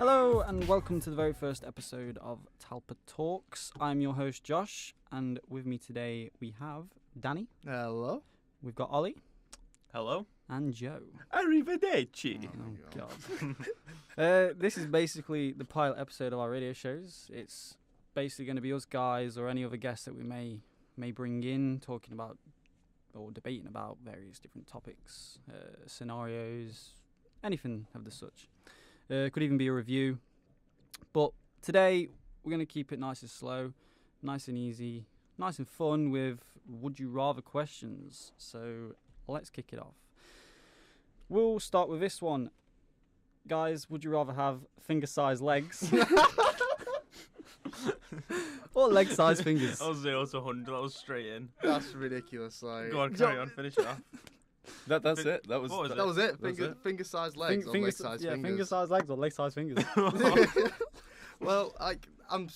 Hello and welcome to the very first episode of Talpa Talks. I'm your host Josh, and with me today we have Danny. Hello. We've got Ollie. Hello. And Joe. Arrivederci. Oh God. This is basically the pilot episode of our radio shows. It's basically going to be us guys or any other guests that we may bring in, talking about or debating about various different topics, scenarios, anything of the such. Could even be a review. But today, we're going to keep it nice and slow, nice and easy, nice and fun with would you rather questions. So let's kick it off. We'll start with this one. Guys, would you rather have finger-sized legs? Or leg-sized fingers? That was 0 to 100. That was straight in. That's ridiculous. Like, Go on, carry on. Finish it off. That's it. That was it. it. Finger-sized legs or leg-sized fingers. Finger-sized legs or leg-sized fingers. Well, I'm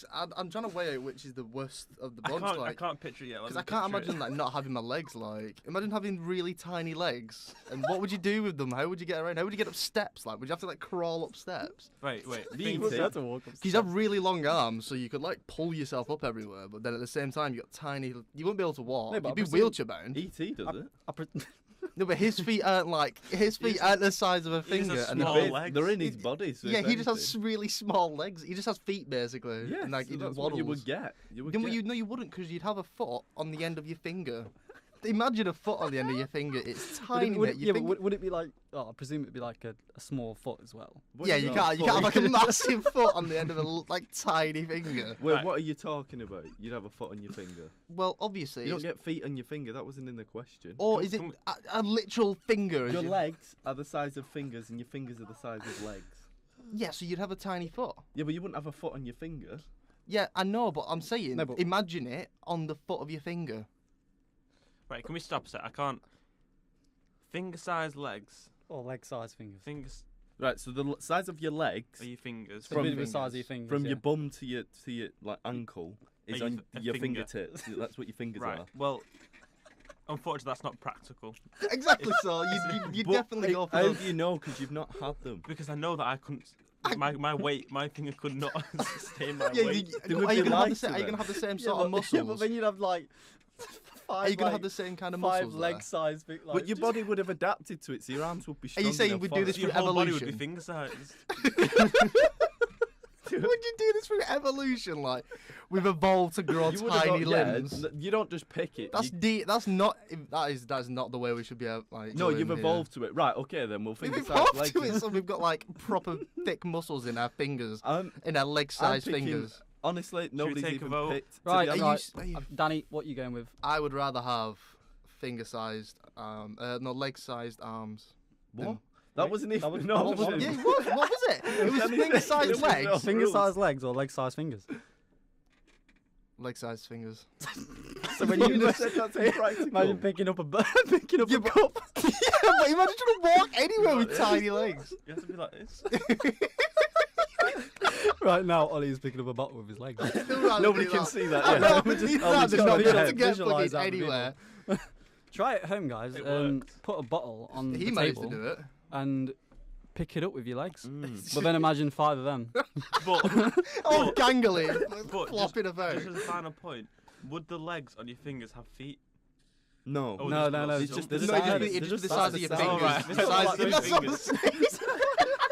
trying to weigh out which is the worst of the bunch. I can't picture it yet. Because I can't imagine not having my legs. Imagine having really tiny legs. And what would you do with them? How would you get around? How would you get up steps? Would you have to crawl up steps? Wait. You have to walk up Because you have really long arms, so you could pull yourself up everywhere. But then at the same time, you got tiny. You wouldn't be able to walk. No, You'd be wheelchair bound. E.T. does it. No, but his feet aren't the size of a finger, has and small legs. They're in his body. So yeah, he just has really small legs. He just has feet, basically. Yeah, and, so he just that's waddles. what you would get. You would No, get. you wouldn't, because you'd have a foot on the end of your finger. Imagine a foot on the end of your finger. It's tiny. Would it be like? Oh, I presume it'd be like a small foot as well. Yeah, you can't have a massive foot on the end of a tiny finger. Well, Right. what are you talking about? You'd have a foot on your finger. Well, obviously. You don't get feet on your finger. That wasn't in the question. Or is it a literal finger? Your legs are the size of fingers, and your fingers are the size of legs. Yeah, so you'd have a tiny foot. Yeah, but you wouldn't have a foot on your finger. Yeah, I know, but I'm saying, No, but- imagine it on the foot of your finger. Right, can we stop a sec? I can't. Finger-sized legs. Or leg-sized fingers. Fingers Right. So the size of your legs are your fingers. From the fingers. size of your fingers. from yeah. your bum to your ankle is Are on a your finger? fingertips. That's what your fingers Right. are. Well, unfortunately, that's not practical Exactly, so you'd But definitely go for How the... do you know? Because you've not had them. because I know that I couldn't. My weight, my finger could not sustain my Yeah, weight. They would are you be gonna have the lighter same? Are you then. gonna have the same Yeah, sort of muscles? Yeah, but then you'd have five. Are you gonna have the same kind of muscles? five leg-sized? But your body would have adapted to it, so your arms would be Are stronger. you saying than we'd do fire. this So your through whole body would be evolution? finger-sized. Would you do this through evolution? We've evolved to grow You would have tiny got- yeah, limbs. you don't just pick it. That's that is not the way we should be. no, going you've here. evolved to it. Right, okay, then we'll We've finger size evolved legs. to it, so we've got proper thick muscles in our fingers, I'm in our leg-sized picking- fingers. Honestly, nobody's take a even vote? picked. Right, Are you right. s- are you- Danny, what are you going with? I would rather have finger-sized, leg-sized arms. What? than- That wasn't even. That was- no, that that was- wasn't- Yeah, what was it? It was Anything. finger-sized It was legs. no- Finger-sized legs or leg-sized fingers? Leg-sized fingers. So when You you just said that's impractical. imagine picking up a cup. Yeah, but imagine trying to walk anywhere with tiny legs. You have to be like this. Right now, Ollie's picking up a bottle with his legs. Nobody can see that. I Yeah. know, We're just- it's oh, not we've just got not to be able to visualise get that pluggies with people. anywhere. Try it at home, guys. It works. Put a bottle on He the managed table to do it. and pick it up with your legs. Mm. But then imagine 5 of them. But Oh, gangly, But flopping about. just as a final point, would the legs on your fingers have feet? No. Oh, No, just it's just the No, size. it's just the That's size of your fingers. Oh, right. The It's size like of those your fingers. fingers.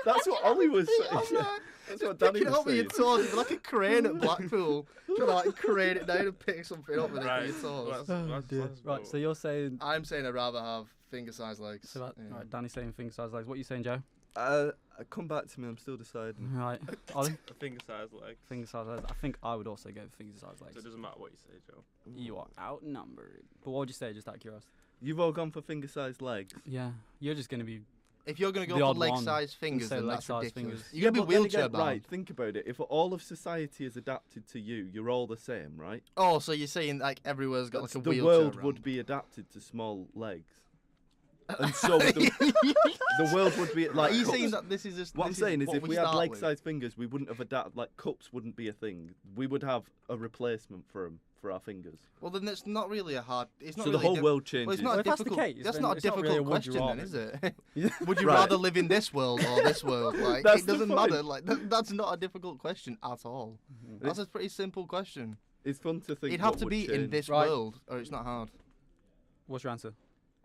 That's what Ollie was saying. That's what Danny Pick it was up with your saying. toes. It'd be like a crane at Blackpool. Trying to crane it down and pick something up with it Right. with your toes. Right, so you're saying... I'm saying I'd rather have finger-sized legs. So that, Yeah. right, Danny's saying finger-sized legs. What are you saying, Joe? Come back to me. I'm still deciding. Right, Ollie? A finger-sized leg. Finger-sized legs. I think I would also go with finger-sized So legs. it doesn't matter what you say, Joe. You are outnumbered. But what would you say, just out of curiosity? You've all gone for finger-sized legs. Yeah, you're just going to be... If you're going to The go odd for one. leg-sized fingers, Say then that's leg-sized ridiculous. fingers. You're going to but be then wheelchair again, bound. right, think about it. If all of society is adapted to you, you're all the same, right? Oh, so you're saying everywhere's got That's a the wheelchair world around. would be adapted to small legs. and so the world would be like. Are you cups. saying that this is just? What I'm this saying is, what if we had start with? leg-sized fingers, we wouldn't have adapted. Like cups wouldn't be a thing. We would have a replacement for them for our fingers. Well, then it's not really a hard. It's not So really the whole world Well, changes. it's not Well, a if that's the difficult. case, That's then not a it's not really difficult a would you question, then, rather. is it? Would you Right. rather live in this world or this world? Like, That's it the doesn't point. matter. Like, that's not a difficult question at all. That's a pretty simple question. It's fun to think. It'd have what to would be in change. this Right. world, or it's not hard. What's your answer?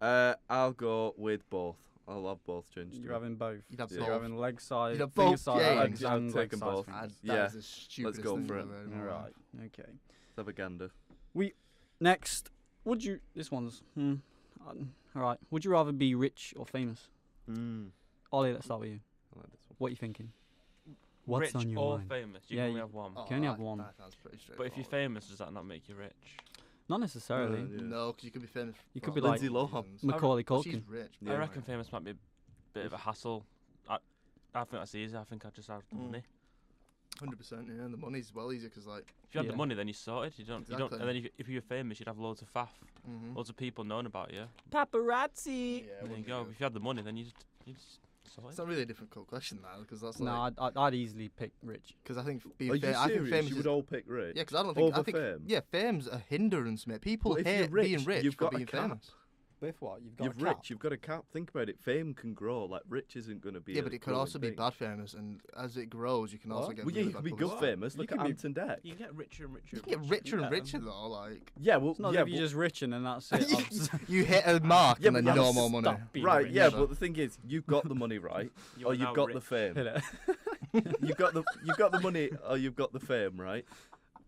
I'll go with both. I'll have both changed. You're having both. You'd have So both. you're having leg size, You'd have finger both, size, yeah, legs I'd and take leg 'em size both. fingers. That Yeah. is the stupidest go thing for I've it. ever heard. Right. Okay. Let's have a gander. Next, would you? This one's. All right. Would you rather be rich or famous? Ollie, let's start with you. I like this one. What are you thinking? What's rich on your or mind? famous? You Yeah, can only you- have one. Oh, can only have that- one. that sounds pretty But if you're straightforward. famous, does that not make you rich? Not necessarily. Yeah. No, because you could be famous. You for could be other like Lindsay Lohan. reasons. Macaulay Well, she's Culkin. rich. Yeah. I reckon famous might be a bit of a hassle. I think that's easy. I think I'd just have the money. 100%. Yeah, and the money's well easier because like. If you had Yeah. the money, then you're sorted. You don't. Exactly. And then if you were famous, you'd have loads of faff, Mm-hmm. loads of people knowing about you. Paparazzi. Yeah, There you go. If you had the money, then you just sorted. It's not really a difficult question now because that's No, like. I'd easily pick rich. Because I think Are being you I think serious? famous You is. would all pick rich. Yeah, because I don't think. I Over think fame? Yeah, fame's a hindrance, mate. People Well, if hate you're rich, being rich you've for got a being cap. famous. With what? You've You're rich. You've got a cap. Think about it. Fame can grow. Like rich isn't going to be. Yeah, a but it could growing also be thing. bad famous, and as it grows, you can also What? get. Well, yeah, really you bad can be good publicity. famous. You Look can at be- Anton Deck. You can get richer and richer. You can get richer and Yeah. richer though. Like Yeah, well, It's not yeah, as if you're just rich and then that's it. you hit a mark Yeah, and then but no that's- more money. stop being right. rich. Yeah, Never. but the thing is, you've got the money, right? You Or are you've now got the rich. fame. Hit it. You've got the money, or you've got the fame, right?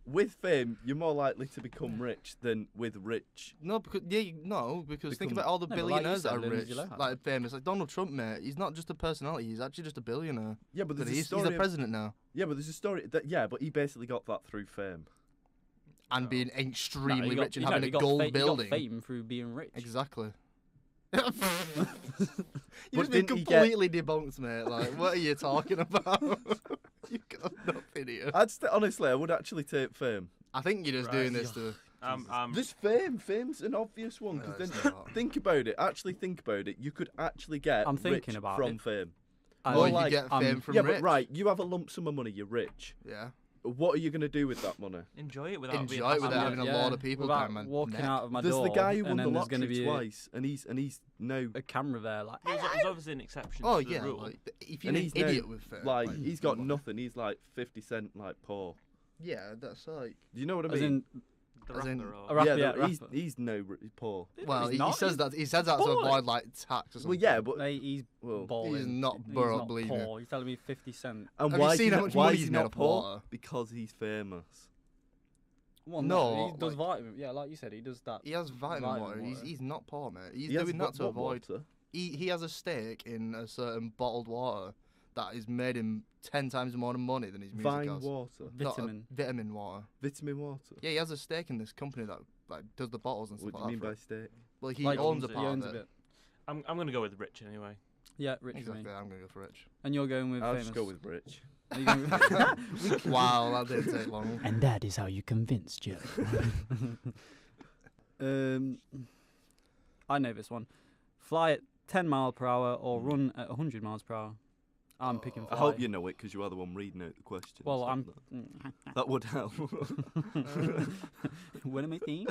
With fame, you're more likely to become rich than with rich. No, because because think Become- about all the No, but like you billionaires that said, are Lindsay rich, Lohan. like famous, like Donald Trump, mate. He's not just a personality; he's actually just a billionaire. Yeah, but But there's a he's story. the of- president now, yeah, but there's a story that but he basically got that through fame. and No. being No, extremely you got- rich and you know, having you a got gold fa- you got building. fame through being rich. Exactly. But You've been didn't he get- completely debunked, mate. Like, what are you talking about? You got nothing here. Honestly, I would actually take fame. I think you're just Right. doing this to. This fame's an obvious one. No, Because it's then not. think about it. Actually, think about it. You could actually get I'm thinking rich about from it. fame. And Or Or you like, get fame from yeah, rich. but right, you have a lump sum of money. You're rich. Yeah. What are you going to do with that money? Enjoy it without being Enjoy it hassled. without having a lot of people without down my walking neck. out of my There's door. the guy who and won the then there's gonna lottery be twice, and he's now a camera there, like. There's obviously an exception Oh to the yeah. rule. Like, if you're and an he's idiot now, with fame, like he's got no. nothing. He's like 50 cent like poor. Yeah, that's like. Do you know what I As mean? in, The as in- rapper or- a rapper, yeah, yeah, he's rapper. he's no poor. Well, he's he not, says he's that he says that to balling. avoid like tax or something. Well, yeah, but Mate, he's well, balling. He's not He's bro- not bleeding. poor. He's telling me 50 cent. and Have why you is seen he how not, much why money is he's he made not off poor? water? Because he's famous. Well, No, he does like- vitamin. Yeah, like you said, he does that. He has vitamin Vitamin water. water. He's not poor, mate. He's He has doing that to what avoid. water? He has a stake in a certain bottled water that is made him 10 times more money than his music Vine has. water, Not a Vitamin. vitamin water. vitamin water. Yeah, he has a stake in this company that like does the bottles and stuff What do you like mean that. by for steak? it. Well, he Like, owns a he part owns of a it. bit. I'm gonna go with rich anyway. Yeah, rich for Exactly, me. I'm gonna go for rich. And you're going with I'll famous. just go with rich. Are you going with- Wow, that didn't take long. And that is how you convince Joe. I know this one. Fly at 10 mile per hour or run at 100 miles per hour. I'm picking fly. I hope you know it because you are the one reading out the questions. Well, so I'm. that would help. What am I thinking?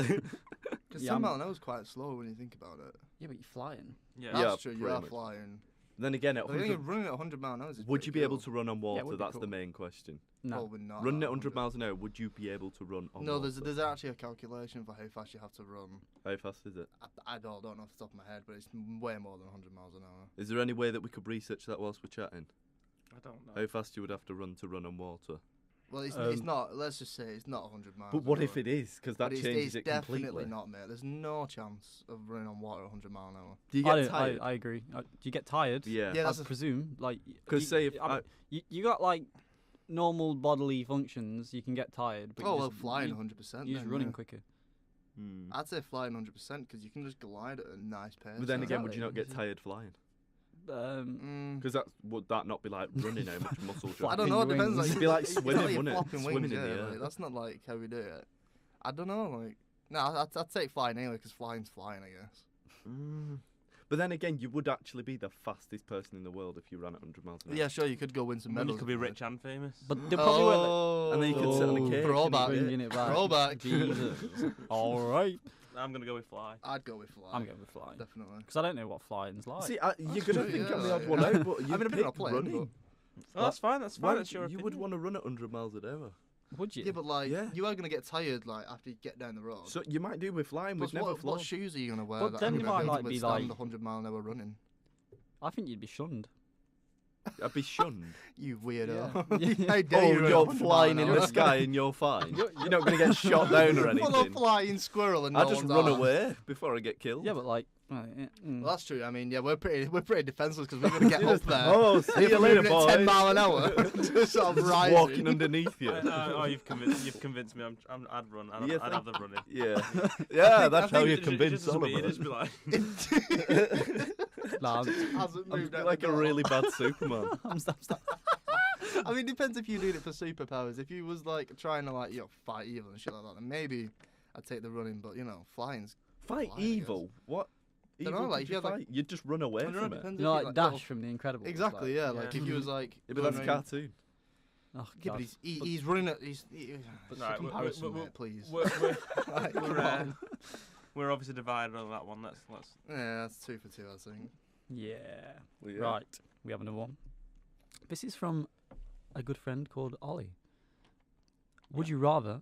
Because Yeah, 10 I'm- mile an hour is quite slow when you think about it. Yeah, but you're flying. Yeah. Yeah, That's true, you pretty are much. flying. Then again, at But I think 100, running at 100 mile an hour is would pretty you be able cool. to run on water? would be That's the cool. main question. No. Probably not. Running at 100 miles an hour, would you be able to run on No, water? there's actually a calculation for how fast you have to run. How fast is it? I don't know off the top of my head, but it's way more than 100 miles an hour. Is there any way that we could research that whilst we're chatting? I don't know. How fast you would have to run on water? Well, it's Um, not. Let's just say it's not 100 miles. But what an if hour. it is? Because that But it's, changes it's it completely. definitely not, mate. There's no chance of running on water at 100 mile an hour. Do you I, get don't- tired? I agree. Do you get tired? Yeah. Yeah, I that's a- presume. Like, 'Cause you- say if I mean, you got like normal bodily functions, you can get tired. But Oh you well, just, flying you, 100%. you're just then, running yeah. quicker. Hmm. I'd say flying 100% because you can just glide at a nice pace. But then so- again, would you not get Exactly. tired flying? Um, Mm, Because would that not be like running how much muscle? I Flapping don't know. It your depends. wings. Like, It'd be like it's not swimming, you're wouldn't it? flopping Swimming wings, in the yeah, air. like, that's not like how we do it. I don't know. Like, no, I'd take flying anyway because flying's flying, I guess. Mm. But then again, you would actually be the fastest person in the world if you ran at 100 miles an hour. Yeah, sure, you could go win some Well, medals. you could be if rich and famous. But they probably were. Oh, And then you could sit on a cake. Throwback. Bringing it back. Throwback. Jesus. All right. I'm gonna go with fly. I'd go with fly. I'm going with flying. Definitely. Because I don't know what flying's like. See, you're going to true, think yeah, I'm the odd yeah. one out, but you I've never been on a plane, running. Oh, that's fine. That's Why fine. That's your you opinion. would want to run at 100 miles an hour. Would you? Yeah, but like, Yeah. you are going to get tired like after you get down the road. So you might do with flying. Plus, We've never what flown. shoes are you going to wear? But that then are you gonna might, able to like, be withstand like- 100-mile-an-hour running? I think you'd be shunned. I'd be shunned. You weirdo. Yeah. How dare Oh, you run you're 100 flying mile in an the hour? sky and you're fine. You're not going to get shot down or Full of anything. flying squirrel and I no just one's run armed. away before I get killed. Yeah, but like. Well, that's true. I mean, yeah, we're pretty defenseless because we're going to get up there. Oh, see If you we're later, moving boys. at 10 mile an hour, just sort of Just rising. walking underneath you. Oh, you've convinced me. I'd run. You I'd have the running. Yeah, yeah, that's how you It'd convince just all be- of it'd us. just be like, Nah, Hasn't I'm moved out like the a door. really bad Superman. I'm I mean, it depends if you did it for superpowers. If you was like trying to like fight evil and shit like that, then maybe I'd take the running. But flying's Fight Fly, I guess. evil? What? Dunno, Evil like, could if you you had, like- fight? You'd just run away I don't know, from it. depends you if know, you, like little- Dash from The Incredibles. Exactly, like, yeah. Like Yeah. if you was like, Yeah, but that's a running- cartoon. Oh, Yeah, but God. he's running at Right, comparison, mate, please. we're, Right, come we're, on. we're obviously divided on that one. Let's. Yeah, that's 2 for 2, I think. Yeah. Well, yeah. Right. We have another one. This is from a good friend called Ollie. Would you rather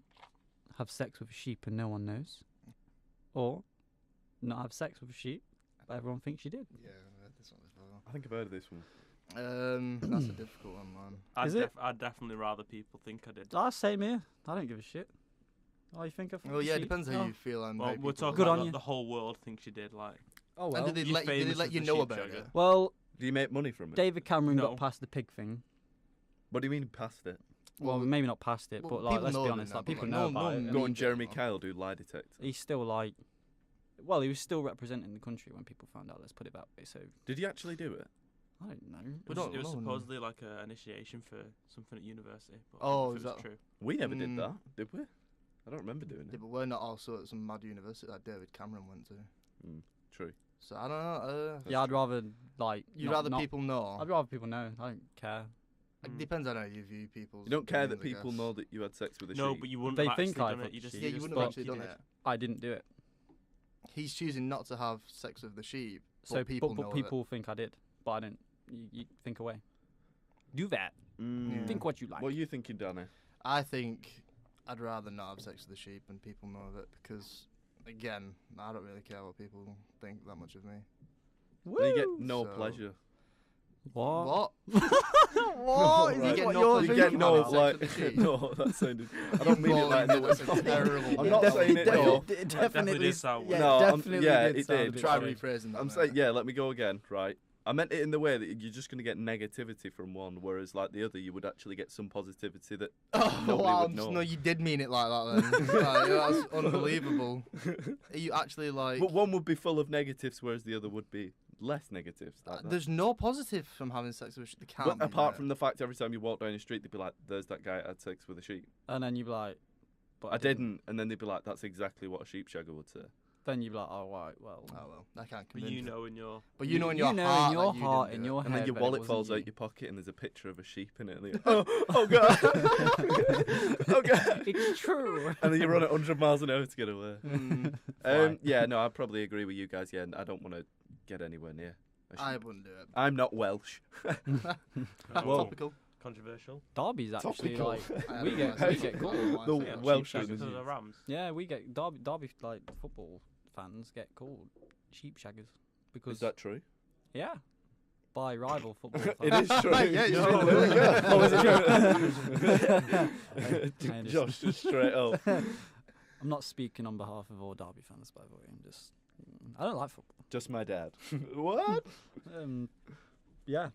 have sex with a sheep and no one knows, or not have sex with a sheep but everyone thinks you did? Yeah, this one as I think I've heard of this one. well. That's a difficult one, man. Is it? I'd definitely rather people think I did. Same here. I don't give a shit. Oh, you think I think Well, a yeah, it sheep? depends how Oh. you feel. And Well, how we're people talking Good about on you. the whole world thinks you did. Like, Oh, And well. did they You're let famous as you the know sheep about shagger. it? Well, Do you make money from it? David Cameron No. got past the pig thing. What do you mean past it? Well, maybe not past it, well, but like, people let's know be of it honest, now, like but, people like, know no about one it. mean Go on it, Jeremy though. Kyle do lie detector. He's still like, well, he was still representing the country when people found out. Let's put it that way. So Did he actually do it? I don't know. We don't it was know. supposedly like an initiation for something at university. But Oh, I is don't know if that- it was true? We never did Mm. that, did we? I don't remember doing Yeah, it. but we're not also at some mad university that David Cameron went to. True. So I don't know. Yeah, I'd rather like. You'd not- rather not- people know. I'd rather people know. I don't care. It Mm. depends on how you view people's. You don't care that opinions, I people guess. know that you had sex with a No, sheep. but you wouldn't They have think actually I done thought it. You just, she Yeah, you just wouldn't have thought actually you done did. it. I didn't do it. He's choosing not to have sex with the sheep. So but people know but of people think I did, but I didn't. You think away. Do that. Yeah. Think what you like. What are you thinking, Danny? I think I'd rather not have sex with the sheep and people know of it because, again, I don't really care what people think that much of me. Then you get Woo! no So- pleasure. What? What? What? You Right. get what no you're pleasure You get from no having sex like. with the sheep? No, that sounded. I don't mean it like Well, that. that's a terrible. I'm not word. saying it. No. It definitely did sound yeah, weird. No, I'm- definitely yeah, did it sound did. a bit Try strange. rephrasing that. I'm mate. saying, yeah. Let me go again. Right. I meant it in the way that you're just going to get negativity from one, whereas like the other, you would actually get some positivity that. Oh, Nobody wow, would know. no, you did mean it like that then. Right, yeah, that's unbelievable. Are you actually like? But one would be full of negatives, whereas the other would be less negatives. Like that. There's no positive from having sex with a sheep. There can't But be, apart mate. from the fact every time you walk down the street, they'd be like, "There's that guy that had sex with a sheep." And then you'd be like, but I didn't, and then they'd be like, "That's exactly what a sheep shagger would say." Then you'd be like, oh right, well. Oh well, I can't But convince you it. know in your. But you know in your in heart, your that you heart, didn't in do it. your And then head your that it wallet wasn't falls you. out your pocket, and there's a picture of a sheep in it. And you oh god, oh god, It's true. and then you run at 100 miles an hour to get away. Mm, Fly. Yeah, no, I probably agree with you guys. Yeah, I don't want to get anywhere near a I sheep. wouldn't do it. I'm not Welsh. Whoa. Topical. Controversial. Derby's actually Topical. like I we don't get know. we get called. The Yeah, Welsh sheep shaggers is- are the Rams. Yeah, we get Derby like football fans get called sheep shaggers because Is that true? yeah, by rival football fans. It is true. Yeah, it's No, true. there we go. Oh, is it true? Josh, just straight up. I'm not speaking on behalf of all Derby fans, by the way. I'm just I don't like football. Just my dad. What? Yeah.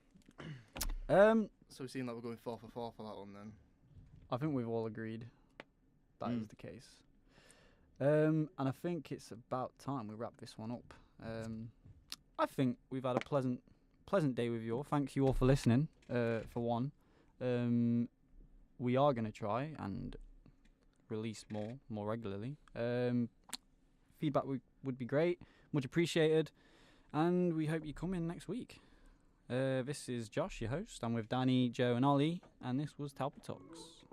So we seem like we're going 4 for 4 for that one then. I think we've all agreed that is Mm. the case. And I think it's about time we wrap this one up. I think we've had a pleasant day with you all. Thank you all for listening, for one. We are going to try and release more regularly. Feedback would be great, much appreciated. And we hope you come in next week. This is Josh, your host. I'm with Danny, Joe, and Ollie, and this was Talpa Talks.